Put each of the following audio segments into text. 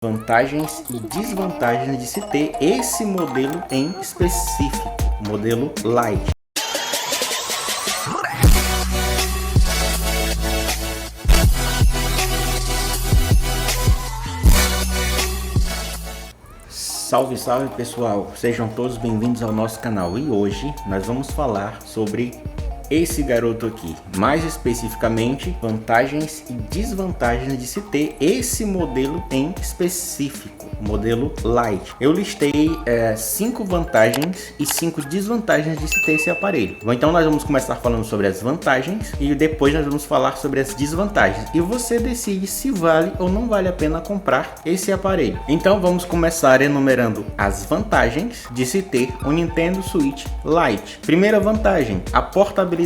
Vantagens e desvantagens de se ter esse modelo em específico, o modelo Lite. Salve, salve pessoal, sejam todos bem-vindos ao nosso canal e hoje nós vamos falar sobre esse garoto aqui, mais especificamente vantagens e desvantagens de se ter esse modelo em específico, o modelo Lite. Eu listei 5 vantagens e 5 desvantagens de se ter esse aparelho. Então nós vamos começar falando sobre as vantagens e depois nós vamos falar sobre as desvantagens e você decide se vale ou não vale a pena comprar esse aparelho. Então vamos começar enumerando as vantagens de se ter o Nintendo Switch Lite. Primeira vantagem, a portabilidade.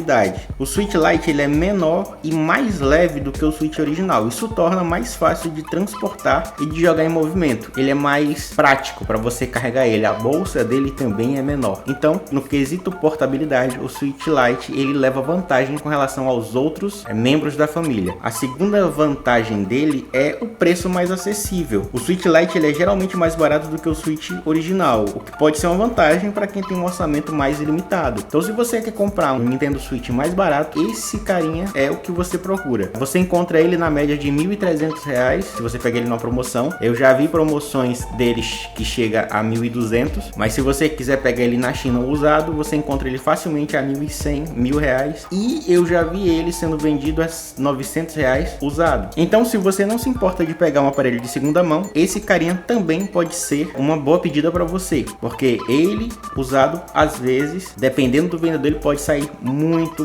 O Switch Lite ele é menor e mais leve do que o Switch original. Isso torna mais fácil de transportar e de jogar em movimento. Ele é mais prático para você carregar ele. A bolsa dele também é menor. Então, no quesito portabilidade, o Switch Lite ele leva vantagem com relação aos outros membros da família. A segunda vantagem dele é o preço mais acessível. O Switch Lite ele é geralmente mais barato do que o Switch original, o que pode ser uma vantagem para quem tem um orçamento mais limitado. Então, se você quer comprar um Nintendo Switch mais barato, esse carinha é o que você procura. Você encontra ele na média de R$ 1.300 se você pegar ele numa promoção. Eu já vi promoções deles que chega a 1.200, mas se você quiser pegar ele na China usado, você encontra ele facilmente a 1.100, R$ 1.000, e eu já vi ele sendo vendido a R$ 900 usado. Então, se você não se importa de pegar um aparelho de segunda mão, esse carinha também pode ser uma boa pedida para você, porque ele usado às vezes, dependendo do vendedor, ele pode sair muito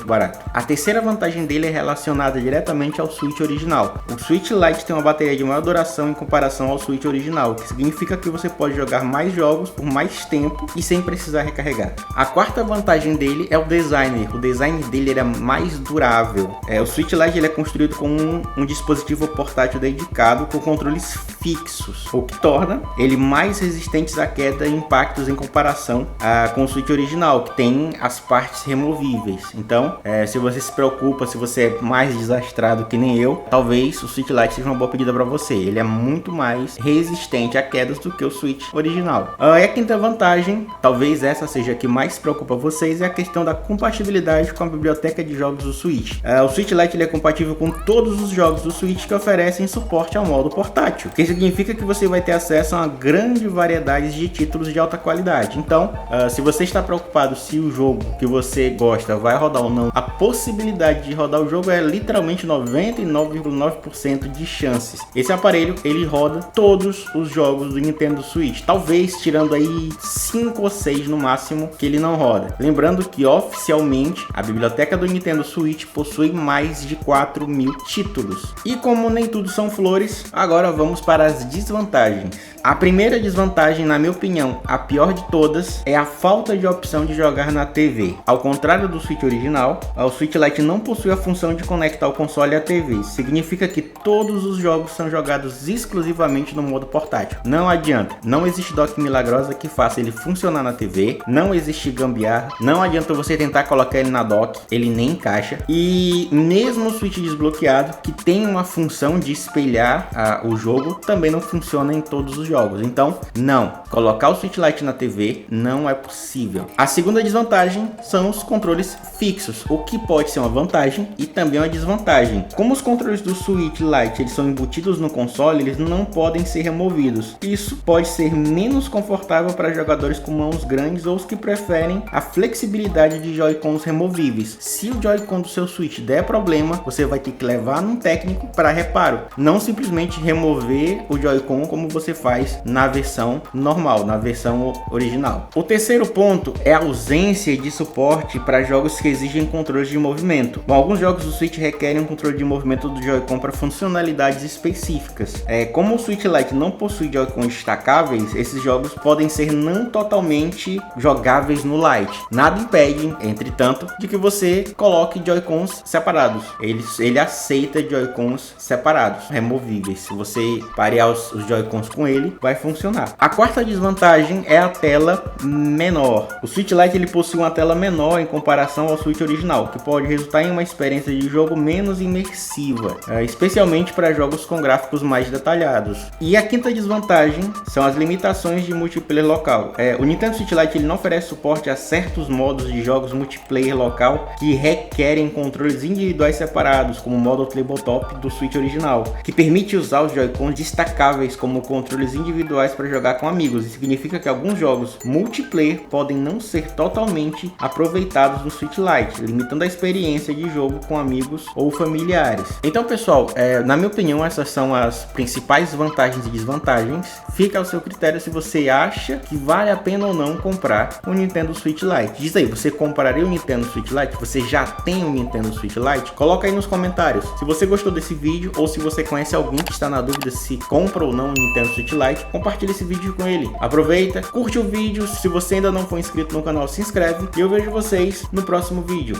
barato. A terceira vantagem dele é relacionada diretamente ao Switch original. O Switch Lite tem uma bateria de maior duração em comparação ao Switch original, o que significa que você pode jogar mais jogos por mais tempo e sem precisar recarregar. A quarta vantagem dele é o design. O design dele é mais durável. O Switch Lite ele é construído com um dispositivo portátil dedicado com controles fixos, o que torna ele mais resistente à queda e impactos em comparação com o Switch original, que tem as partes removíveis. Então, se você se preocupa, se você é mais desastrado que nem eu, talvez o Switch Lite seja uma boa pedida para você. Ele é muito mais resistente a quedas do que o Switch original. E a quinta vantagem, talvez essa seja a que mais preocupa vocês, é a questão da compatibilidade com a biblioteca de jogos do Switch. O Switch Lite ele é compatível com todos os jogos do Switch que oferecem suporte ao modo portátil, o que significa que você vai ter acesso a uma grande variedade de títulos de alta qualidade. Então, se você está preocupado se o jogo que você gosta vai rodar ou não, a possibilidade de rodar o jogo é literalmente 99,9% de chances. Esse aparelho ele roda todos os jogos do Nintendo Switch, talvez tirando aí 5 ou 6 no máximo que ele não roda. Lembrando que oficialmente a biblioteca do Nintendo Switch possui mais de 4.000 títulos. E como nem tudo são flores, agora vamos para as desvantagens. A primeira desvantagem, na minha opinião, a pior de todas, é a falta de opção de jogar na TV. Ao contrário do Switch original, o Switch Lite não possui a função de conectar o console à TV. Significa que todos os jogos são jogados exclusivamente no modo portátil. Não adianta, não existe dock milagrosa que faça ele funcionar na TV, não existe gambiarra, não adianta você tentar colocar ele na dock, ele nem encaixa. E mesmo o Switch desbloqueado, que tem uma função de espelhar o jogo, também não funciona em todos os jogos. Então, não, colocar o Switch Lite na TV não é possível. A segunda desvantagem são os controles fixos, o que pode ser uma vantagem e também uma desvantagem. Como os controles do Switch Lite eles são embutidos no console, eles não podem ser removidos. Isso pode ser menos confortável para jogadores com mãos grandes ou os que preferem a flexibilidade de Joy-Cons removíveis. Se o Joy-Con do seu Switch der problema, você vai ter que levar num técnico para reparo, não simplesmente remover o Joy-Con como você faz na versão normal, na versão original. O terceiro ponto é a ausência de suporte para jogos que exigem controles de movimento. Bom, alguns jogos do Switch requerem um controle de movimento do Joy-Con para funcionalidades específicas. Como o Switch Lite não possui Joy-Cons destacáveis, esses jogos podem ser não totalmente jogáveis no Lite. Nada impede, entretanto, de que você coloque Joy-Cons separados. Ele aceita Joy-Cons separados, removíveis. Se você parear os Joy-Cons com ele, vai funcionar. A quarta desvantagem é a tela menor. O Switch Lite ele possui uma tela menor em comparação ao Switch original, que pode resultar em uma experiência de jogo menos imersiva, especialmente para jogos com gráficos mais detalhados. E a quinta desvantagem são as limitações de multiplayer local. O Nintendo Switch Lite ele não oferece suporte a certos modos de jogos multiplayer local que requerem controles individuais separados, como o modo tabletop do Switch original, que permite usar os Joy-Cons destacáveis como controles individuais para jogar com amigos. Isso significa que alguns jogos multiplayer podem não ser totalmente aproveitados no Switch Lite, limitando a experiência de jogo com amigos ou familiares. Então, pessoal, na minha opinião, essas são as principais vantagens e desvantagens. Fica ao seu critério se você acha que vale a pena ou não comprar o Nintendo Switch Lite. Diz aí, você compraria o Nintendo Switch Lite? Você já tem o Nintendo Switch Lite? Coloca aí nos comentários se você gostou desse vídeo ou se você conhece alguém que está na dúvida se compra ou não o Nintendo Switch Lite. Compartilhe esse vídeo com ele. Aproveita, curte o vídeo. Se você ainda não for inscrito no canal, se inscreve e eu vejo vocês no próximo vídeo.